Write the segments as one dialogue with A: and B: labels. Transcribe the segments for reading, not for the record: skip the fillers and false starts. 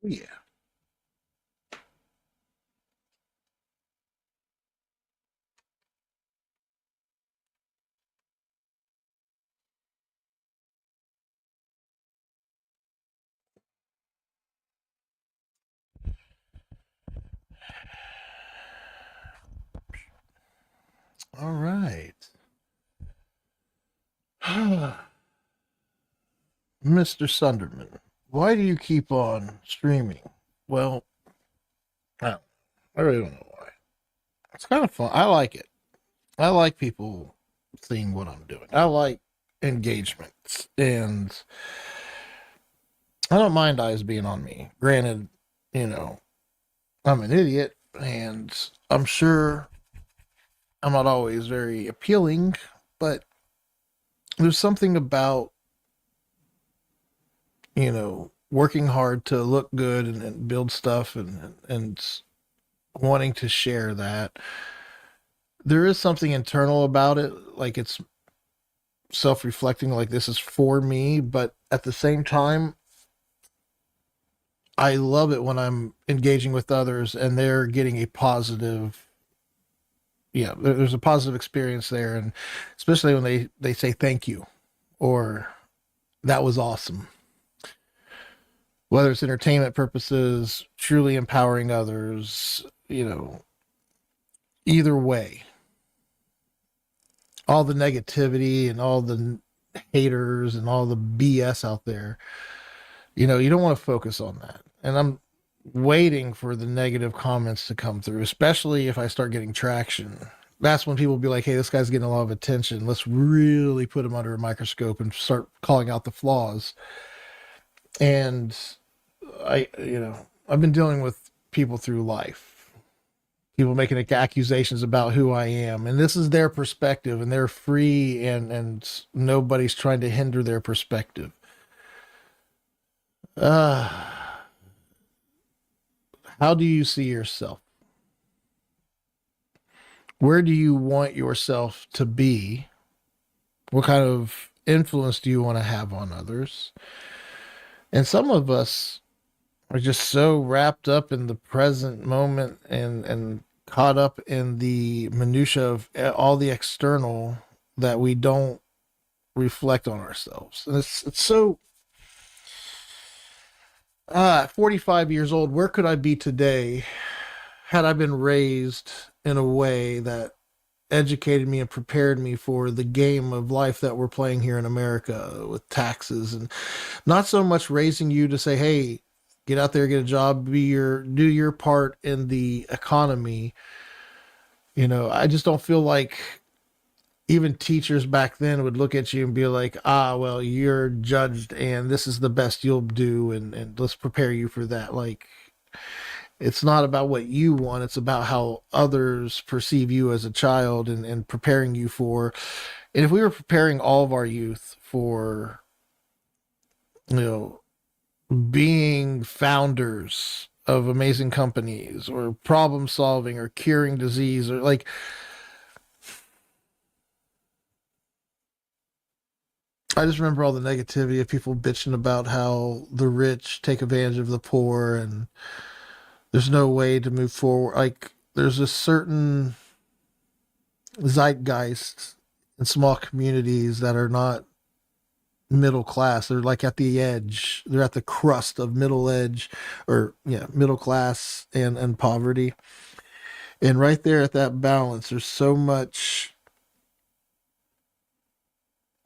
A: Oh, yeah. All right. Mr. Sunderman, why do you keep on streaming? Well, I, I really don't know why. It's kind of fun. I like it. I like people seeing what I'm doing. I like engagements, and I don't mind eyes being on me. Granted, you know, I'm an idiot, and I'm sure I'm not always very appealing, but there's something about, working hard to look good and build stuff and wanting to share that. There is something internal about it, like it's self-reflecting, like this is for me, but at the same time, I love it when I'm engaging with others and they're getting a positive, yeah, there's a positive experience there, and especially when they say thank you or that was awesome. Whether it's entertainment purposes, truly empowering others, either way, all the negativity and all the haters and all the BS out there, you don't want to focus on that. And I'm waiting for the negative comments to come through, especially if I start getting traction. That's when people will be like, hey, this guy's getting a lot of attention. Let's really put him under a microscope and start calling out the flaws. And I've been dealing with people through life, people making accusations about who I am, and this is their perspective, and they're free, and nobody's trying to hinder their perspective. Uh, how do you see yourself? Where do you want yourself to be? What kind of influence do you want to have on others? And some of us are just so wrapped up in the present moment and caught up in the minutia of all the external that we don't reflect on ourselves. And it's so 45 years old, where could I be today had I been raised in a way that educated me and prepared me for the game of life that we're playing here in America with taxes, and not so much raising you to say, "Hey, get out there, get a job, do your part in the economy." I just don't feel like even teachers back then would look at you and be like, "Ah, well, you're judged, and this is the best you'll do, and let's prepare you for that." Like, it's not about what you want, it's about how others perceive you as a child, and preparing you for. And if we were preparing all of our youth for, you know being founders of amazing companies or problem solving or curing disease, or like, I just remember all the negativity of people bitching about how the rich take advantage of the poor, and there's no way to move forward. Like, there's a certain zeitgeist in small communities that are not middle class. They're like at the edge. They're at the crust of middle edge, or yeah, middle class and poverty. And right there at that balance, there's so much,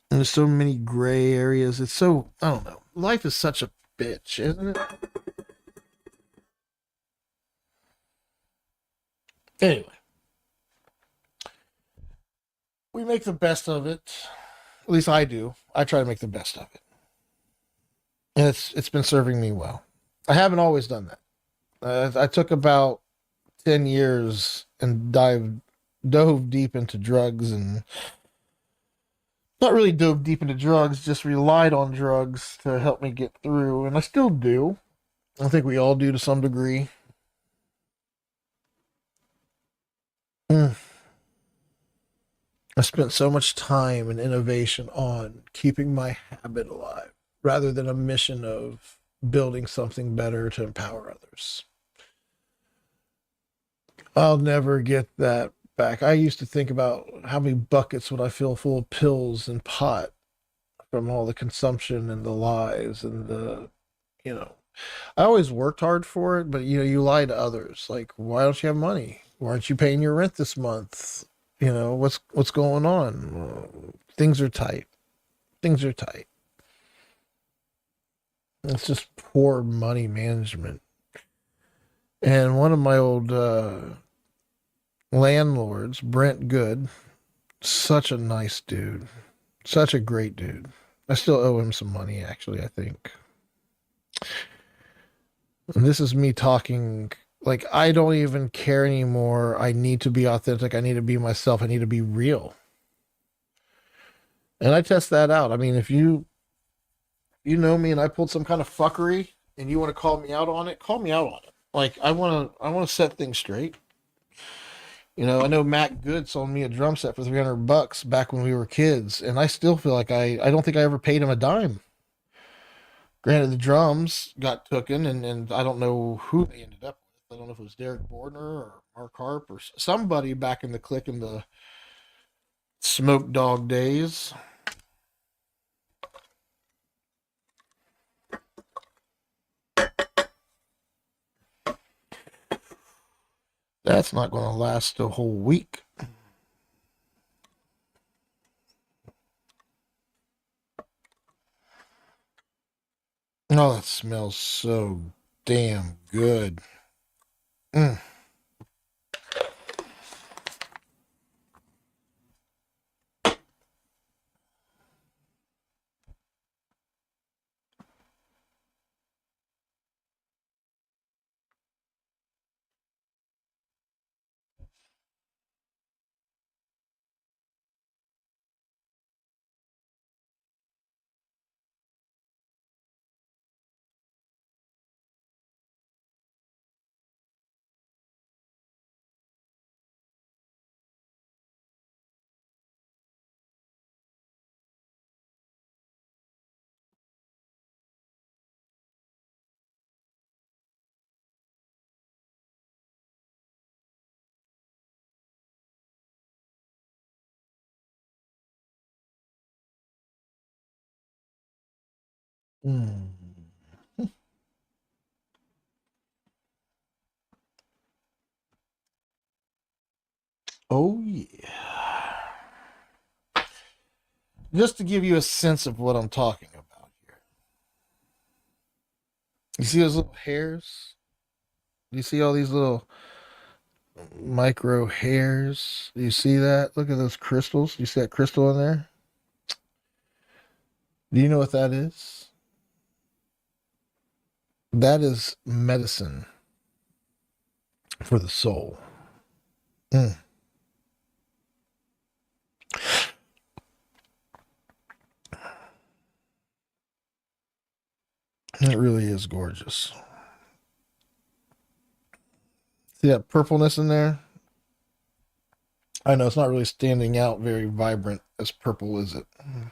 A: and there's so many gray areas. It's so, I don't know. Life is such a bitch, isn't it? Anyway, we make the best of it. At least I do. I try to make the best of it, and it's been serving me well. I haven't always done that. I took about 10 years and dove deep into drugs, and not really dove deep into drugs, just relied on drugs to help me get through, and I still do. I think we all do to some degree. Mm. I spent so much time and innovation on keeping my habit alive rather than a mission of building something better to empower others. I'll never get that back. I used to think about how many buckets would I fill full of pills and pot from all the consumption and the lies and the, you know, I always worked hard for it, but you lie to others. Like, why don't you have money? Why aren't you paying your rent this month? What's going on? Things are tight. Things are tight. It's just poor money management. And one of my old landlords, Brent Good, such a nice dude, such a great dude. I still owe him some money, actually, I think. And this is me talking like I don't even care anymore. I need to be authentic. I need to be myself. I need to be real. And I test that out. I mean, if you know me and I pulled some kind of fuckery and you want to call me out on it, call me out on it. Like I want to set things straight. I know Matt Good sold me a drum set for $300 back when we were kids, and I still feel like I don't think I ever paid him a dime. Granted, the drums got taken, and I don't know who they ended up with. I don't know if it was Derek Bordner or Mark Harp or somebody back in the clique in the Smoke Dog days. That's not going to last a whole week. Oh, that smells so damn good. Mm. Mm. Oh, yeah. Just to give you a sense of what I'm talking about here. You see those little hairs? You see all these little micro hairs? Do you see that? Look at those crystals. You see that crystal in there? Do you know what that is? That is medicine for the soul. Mm. It really is gorgeous. See that purpleness in there? I know it's not really standing out very vibrant as purple, is it? Mm.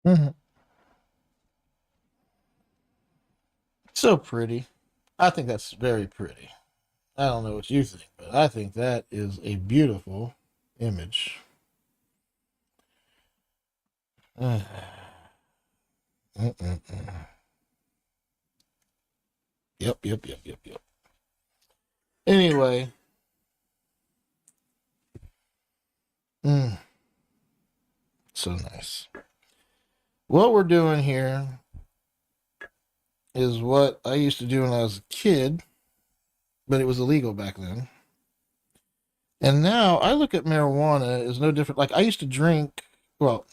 A: Mhm. So pretty. I think that's very pretty. I don't know what you think, but I think that is a beautiful image. Mm-mm-mm. Yep, yep, yep, yep, yep. Anyway, mm, so nice. What we're doing here is what I used to do when I was a kid, but it was illegal back then. And now I look at marijuana as no different. Like I used to drink. Well,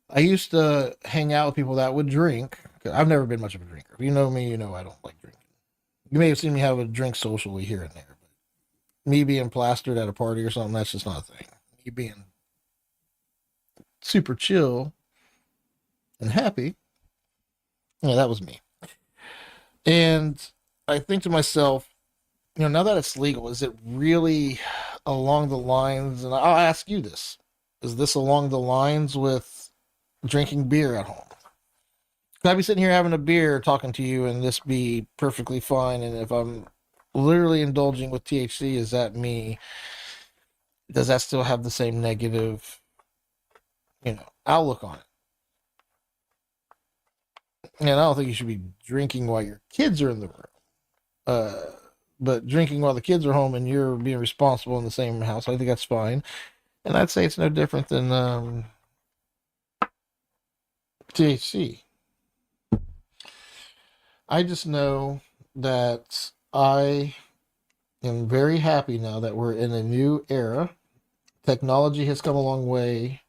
A: I used to hang out with people that would drink. I've never been much of a drinker. If you know me, you know I don't like drinking. You may have seen me have a drink socially here and there, but me being plastered at a party or something, that's just not a thing. Me being super chill and happy, yeah, that was me. And I think to myself, now that it's legal, is it really along the lines? And I'll ask you this: is this along the lines with drinking beer at home? Could I be sitting here having a beer, talking to you, and this be perfectly fine? And if I'm literally indulging with THC, is that me? Does that still have the same negative, outlook on it? And I don't think you should be drinking while your kids are in the room. Uh, but drinking while the kids are home and you're being responsible in the same house, I think that's fine. And I'd say it's no different than THC. I just know that I am very happy now that we're in a new era. Technology has come a long way.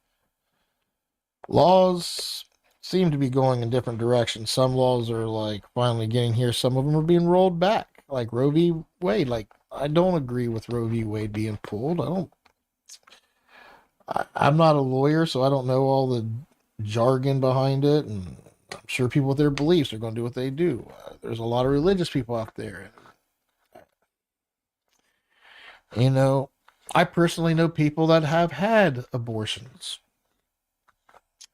A: Laws seem to be going in different directions. Some laws are like finally getting here. Some of them are being rolled back, like Roe v. Wade. Like I don't agree with Roe v. Wade being pulled. I don't. I'm not a lawyer, so I don't know all the jargon behind it, and I'm sure people with their beliefs are going to do what they do. There's a lot of religious people out there, and I personally know people that have had abortions.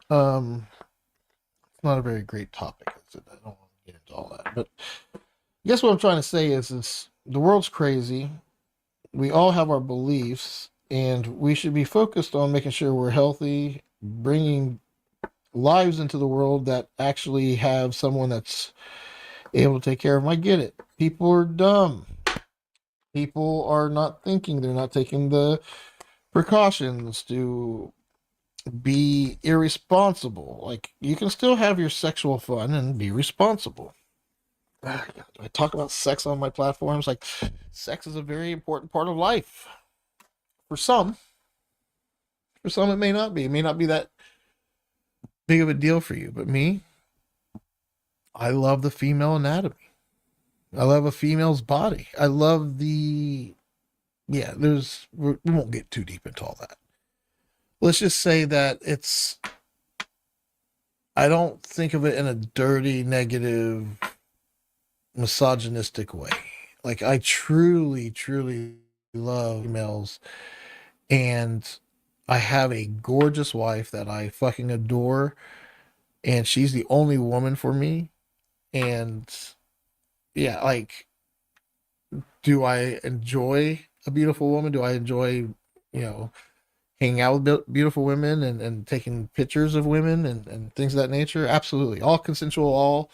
A: It's not a very great topic. I don't want to get into all that, but I guess what I'm trying to say is the world's crazy. We all have our beliefs, and we should be focused on making sure we're healthy, bringing lives into the world that actually have someone that's able to take care of them. I get it. People are dumb. People are not thinking. They're not taking the precautions to be irresponsible. Like, you can still have your sexual fun and be responsible. I talk about sex on my platforms. Like, sex is a very important part of life. For some, it may not be. It may not be that big of a deal for you. But me, I love the female anatomy. I love a female's body. I love yeah, we won't get too deep into all that. Let's just say that I don't think of it in a dirty, negative, misogynistic way. Like, I truly, truly love females, and I have a gorgeous wife that I fucking adore, and she's the only woman for me. And yeah, like, do I enjoy a beautiful woman? Do I enjoy, you know, hanging out with beautiful women and taking pictures of women and things of that nature? Absolutely. All consensual, all,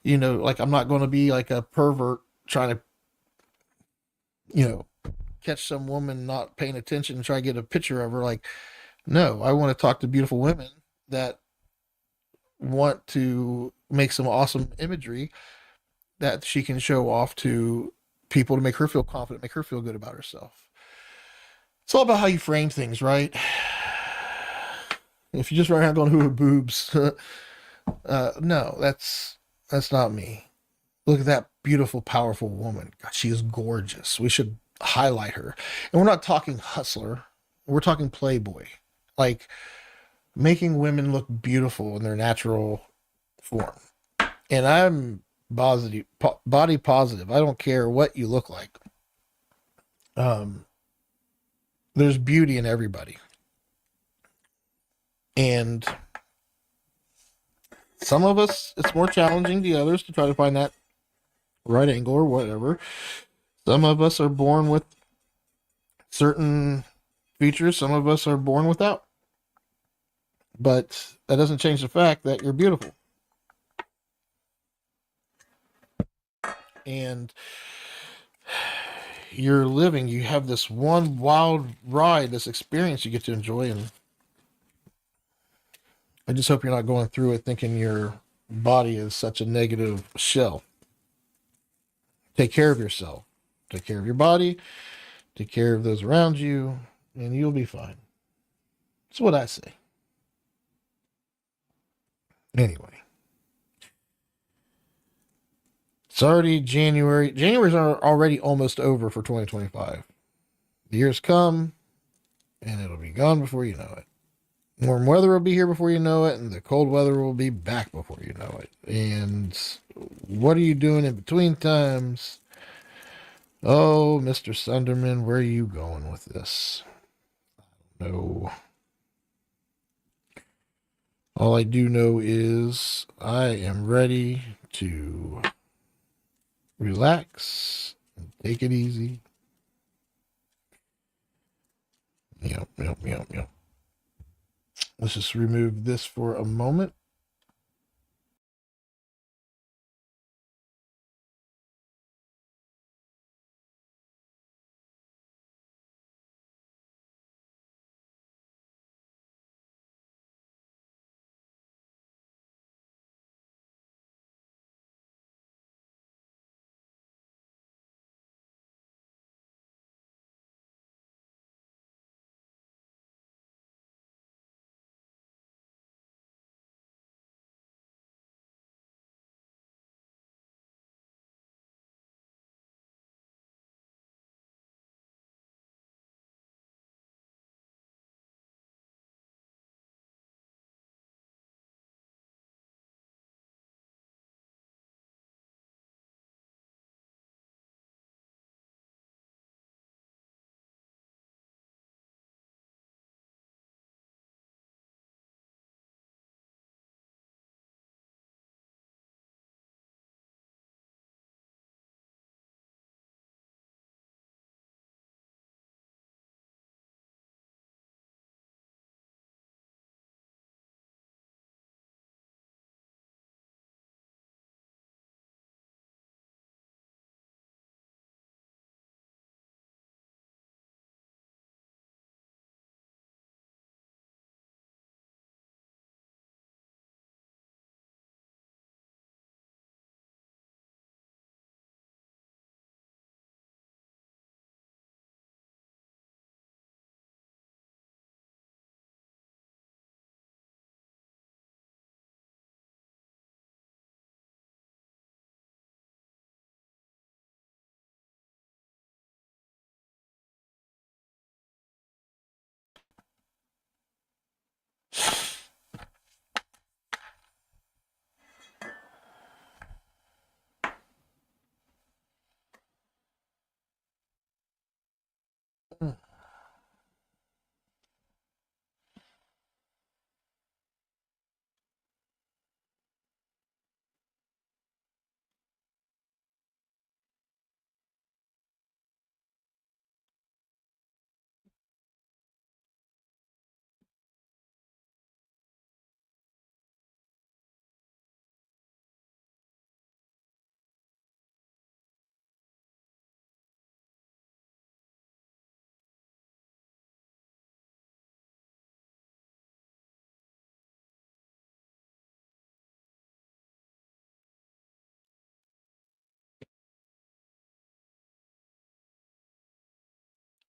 A: like I'm not going to be like a pervert trying to, catch some woman not paying attention and try to get a picture of her. Like, no, I want to talk to beautiful women that want to make some awesome imagery that she can show off to people to make her feel confident, make her feel good about herself. It's all about how you frame things, right? If you just run around going, "Who boobs?" No, that's not me. Look at that beautiful, powerful woman. God, she is gorgeous. We should highlight her. And we're not talking hustler. We're talking playboy. Like making women look beautiful in their natural form. And I'm body positive. I don't care what you look like. Um, there's beauty in everybody. And Some of us, it's more challenging the others to try to find that right angle or whatever. Some of us are born with certain features, some of us are born without. But that doesn't change the fact that you're beautiful. And you're living, you have this one wild ride, this experience you get to enjoy. And I just hope you're not going through it thinking your body is such a negative shell. Take care of yourself, take care of your body, take care of those around you, and you'll be fine. That's what I say. Anyway, it's already January. January's already almost over for 2025. The years come, and it'll be gone before you know it. Warm weather will be here before you know it, and the cold weather will be back before you know it. And what are you doing in between times? Oh, Mr. Sunderman, where are you going with this? No. All I do know is I am ready to relax and take it easy. Yep. Let's just remove this for a moment.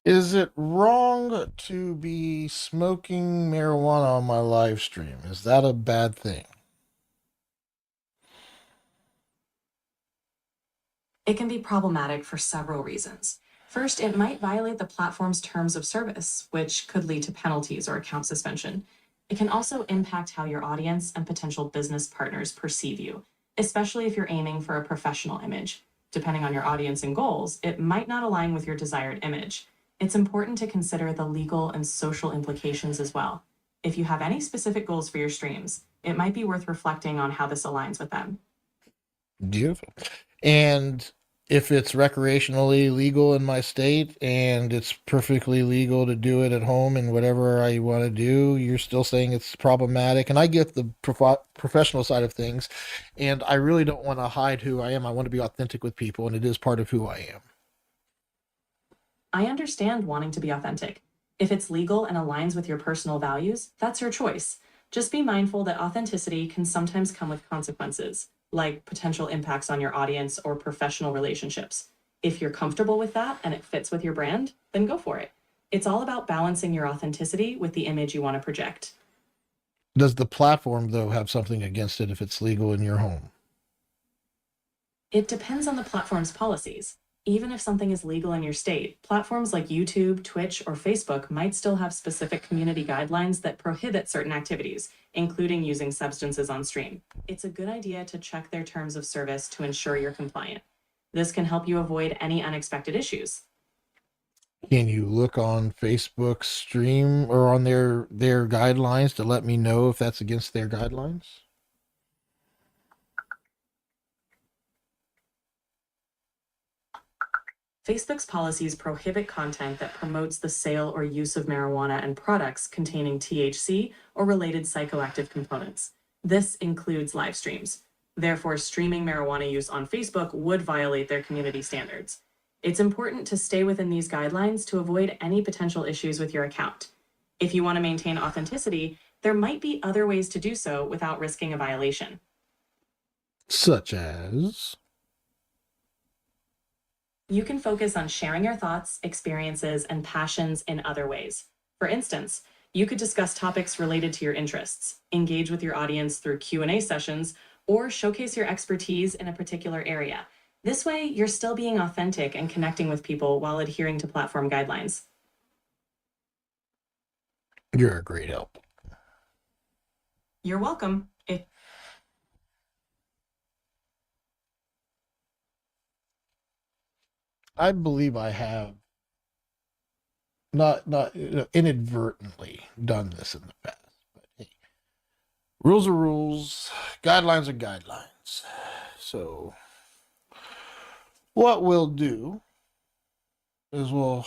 A: Is it wrong to be smoking marijuana on my live stream? Is that a bad thing?
B: It can be problematic for several reasons. First, it might violate the platform's terms of service, which could lead to penalties or account suspension. It can also impact how your audience and potential business partners perceive you, especially if you're aiming for a professional image. Depending on your audience and goals, it might not align with your desired image. It's important to consider the legal and social implications as well. If you have any specific goals for your streams, it might be worth reflecting on how this aligns with them.
A: Beautiful. And if it's recreationally legal in my state and it's perfectly legal to do it at home and whatever I want to do, you're still saying it's problematic. And I get the professional side of things, and I really don't want to hide who I am. I want to be authentic with people, and it is part of who I am.
B: I understand wanting to be authentic. If it's legal and aligns with your personal values, that's your choice. Just be mindful that authenticity can sometimes come with consequences, like potential impacts on your audience or professional relationships. If you're comfortable with that and it fits with your brand, then go for it. It's all about balancing your authenticity with the image you want to project.
A: Does the platform, though, have something against it if it's legal in your home?
B: It depends on the platform's policies. Even if something is legal in your state, platforms like YouTube, Twitch, or Facebook might still have specific community guidelines that prohibit certain activities, including using substances on stream. It's a good idea to check their terms of service to ensure you're compliant. This can help you avoid any unexpected issues.
A: Can you look on Facebook's stream or on their guidelines to let me know if that's against their guidelines?
B: Facebook's policies prohibit content that promotes the sale or use of marijuana and products containing THC or related psychoactive components. This includes live streams. Therefore, streaming marijuana use on Facebook would violate their community standards. It's important to stay within these guidelines to avoid any potential issues with your account. If you want to maintain authenticity, there might be other ways to do so without risking a violation.
A: Such as?
B: You can focus on sharing your thoughts, experiences, and passions in other ways. For instance, you could discuss topics related to your interests, engage with your audience through Q&A sessions, or showcase your expertise in a particular area. This way, you're still being authentic and connecting with people while adhering to platform guidelines.
A: You're a great help.
B: You're welcome.
A: I believe I have not inadvertently done this in the past, but hey, rules are rules, guidelines are guidelines. So what we'll do is we'll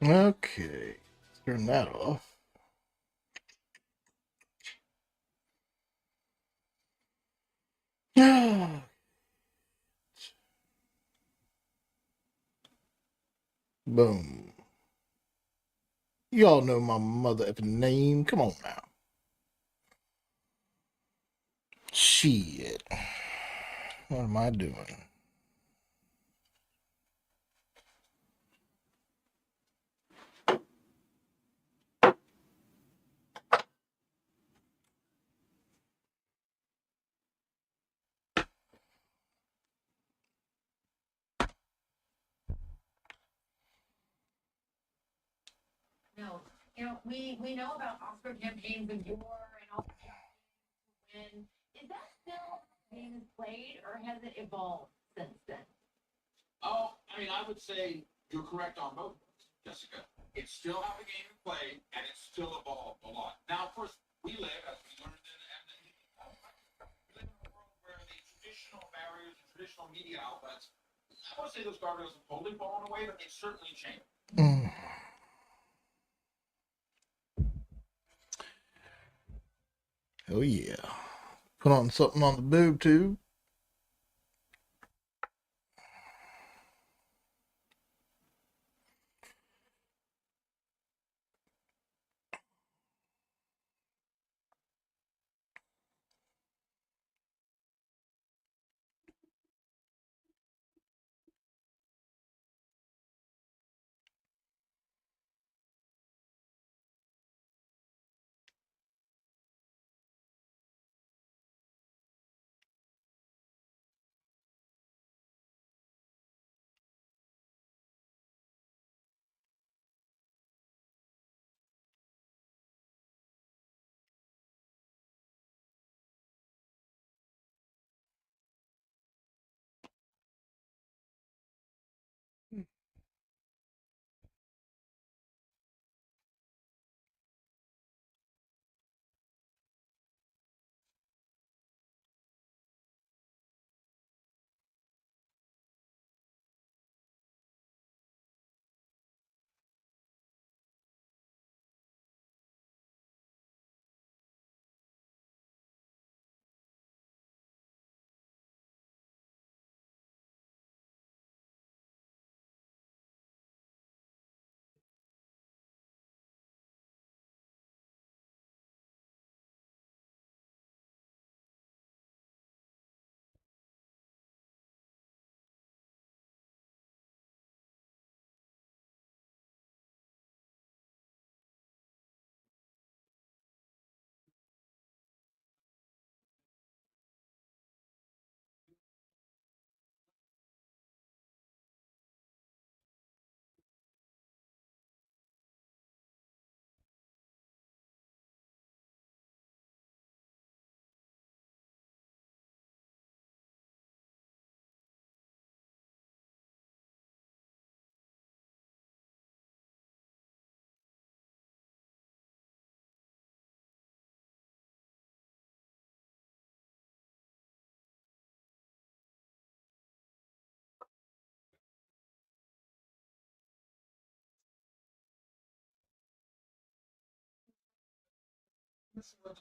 A: Okay, let's turn that off. Boom. Y'all know my mother effing name. Come on now. Shit. What am I doing?
C: No, we know about Oscar campaigns of yore and all the campaigns. Is that still being played, or has it evolved since then?
D: Oh, I mean, I would say you're correct on both, Jessica. It's still how the game is played, and it's still evolved a lot. Now, of course, we live, as we learned we live in a world where the traditional barriers and traditional media outlets, I want to say those guardrails have totally fallen away, but they've certainly changed.
A: Oh yeah. Put on something on the boob tube.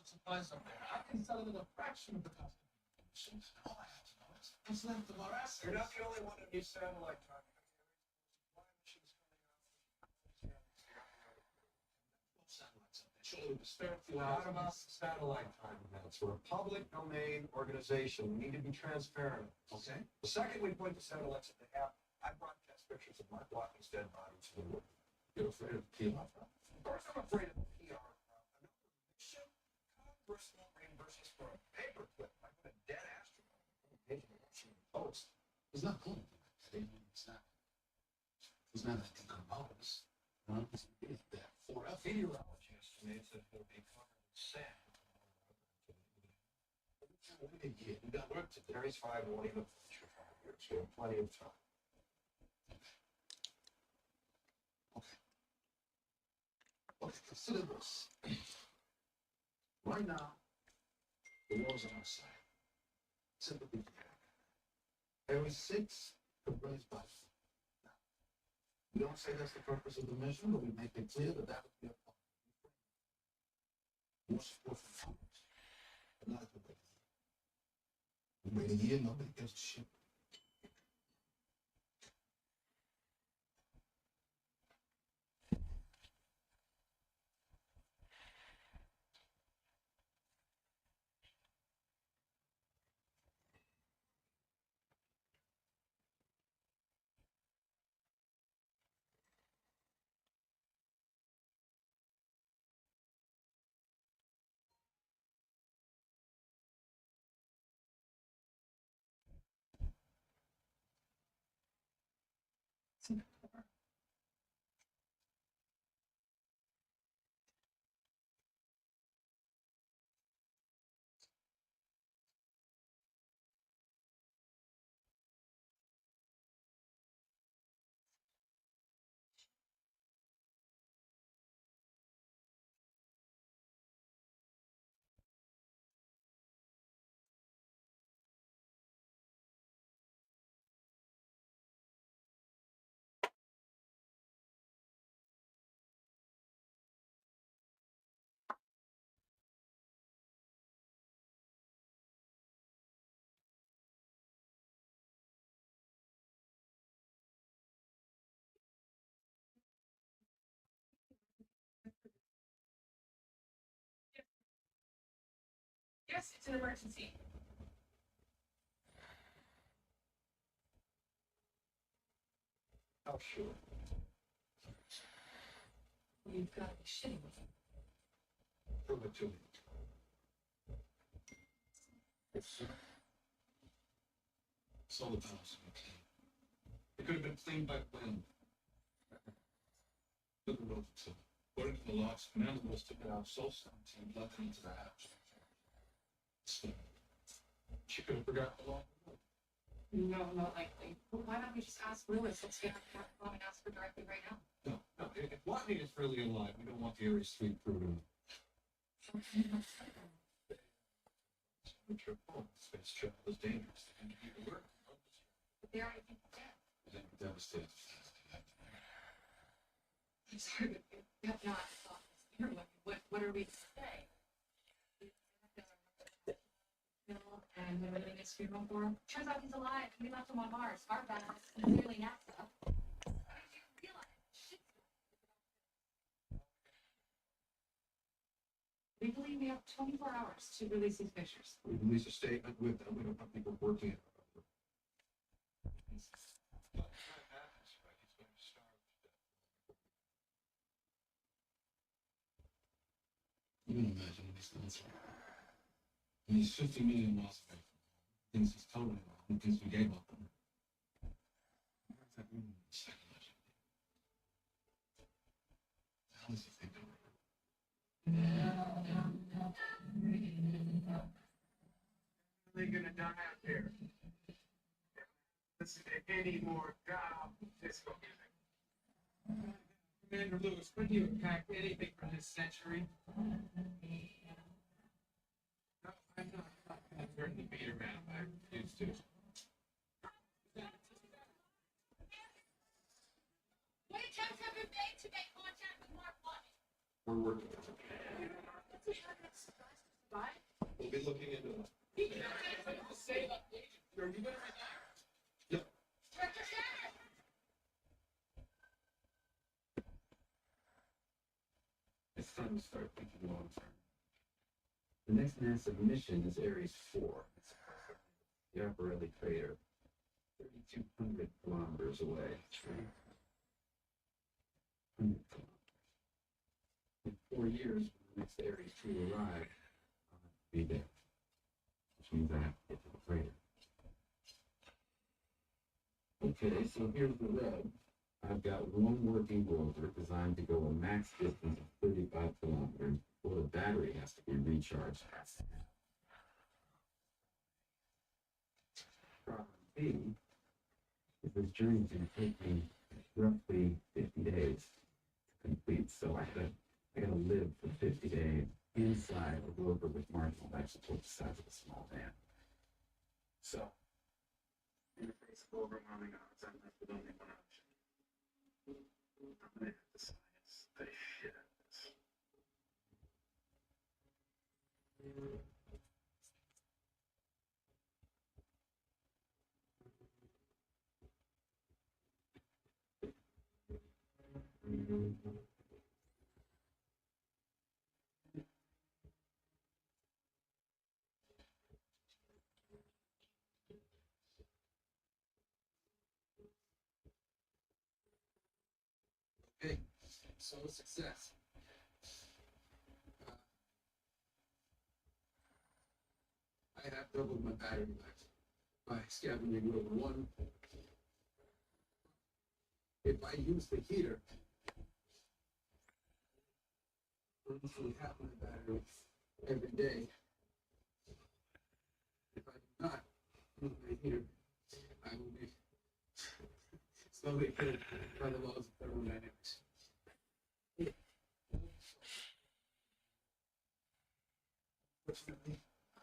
D: Supplies up there. I can sell it at a fraction of the cost of production. All I have to know is what's left of our assets. You're not the only one in these satellite targets. Satellite targets. We're a public domain organization. We need to be transparent. Okay. The second we point the satellites that they have, I broadcast pictures of Mark Watney's dead body to the world. You're afraid of PR? Of course I'm afraid of PR. Congress won't reimburse us for a paperclip. I put a dead astronaut on the page of the Washington Post.
E: It's not going to be that. It's not that decompose. It's that forever.
D: Meteorology estimates that it'll be covered in sand.
E: We got work to do.
D: Series 5 won't even finish for 5 years. We have plenty of time.
E: Okay, consider this. Right now, the war's on our side. Sympathy for that. Area 6 comprised by We don't say that's the purpose of the mission, but we make it clear that that would be a part. More support for farmers. But not the way. We wait a year, nobody gives a shit.
C: Yes, it's an emergency.
E: Oh, sure.
C: You've got to be shitting me.
E: Prove it to me. Yes, sir. Solar panels. It could have been cleaned by wind. Look at what it's according to the logs, mandibles took it out so something and left it into the house. So, she could have forgotten the log.
C: No, not likely. But why don't we just ask Lewis? Let's get on the phone and ask her directly right now.
E: No, if Watney is really alive, we don't want the Ares 3 crew to. Trip home. Space travel is dangerous. They can do the work.
C: But they already think we're dead.
E: Then we're devastated.
C: I'm sorry, but we have not thought this through. What are we to say? And what are we gonna scream him for? Turns out he's alive. We left him on Mars. Our bad. Clearly NASA. How did you realize? Shit. Legally, we have 24 hours to release these pictures.
E: We release a statement with them. We don't have people working it. You can imagine what he's going through. And he's 50 million miles away from home. Thinks he's totally wrong. He thinks we gave up on him. What does that mean psychologically? The hell is he thinking?
F: They're gonna die out there. Listen to any more disco music. Commander Lewis, when do you pack anything from this century? No, I'm not. I'm turning the beater man. I used to.
C: What attempts have been made to make contact with Mark Watney?
E: We're working on it. We'll be looking into it.
F: He can't say that agent. Are you gonna retire?
E: Yep.
C: Director Shannon!
G: It's time to start thinking long term. The next massive mission is Ares 4. It's the Aparelli crater, 3,200 kilometers away. 300 kilometers. In 4 years, when the next Ares 2 arrive, I'll have to be there. Which means I have to get to the crater. Okay, so here's the rub. I've got one working rover designed to go a max distance of 35 kilometers before the battery has to be recharged. Problem B is this journey is going to take me roughly 50 days to complete, so I gotta live for 50 days inside a rover with marginal life support the size of a small van. So, in the face of overwhelming odds, I'm left with only one option. I'm gonna have to science the shit out of this.
E: Okay, so success. I have doubled my battery life by scavenging road one. If I use the heater, roughly half my battery every day. If I do not use my heater, I will be slowly killed by the laws of thermodynamics. Fortunately,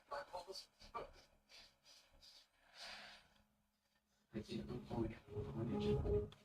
E: my balls. I can't, I'm calling it.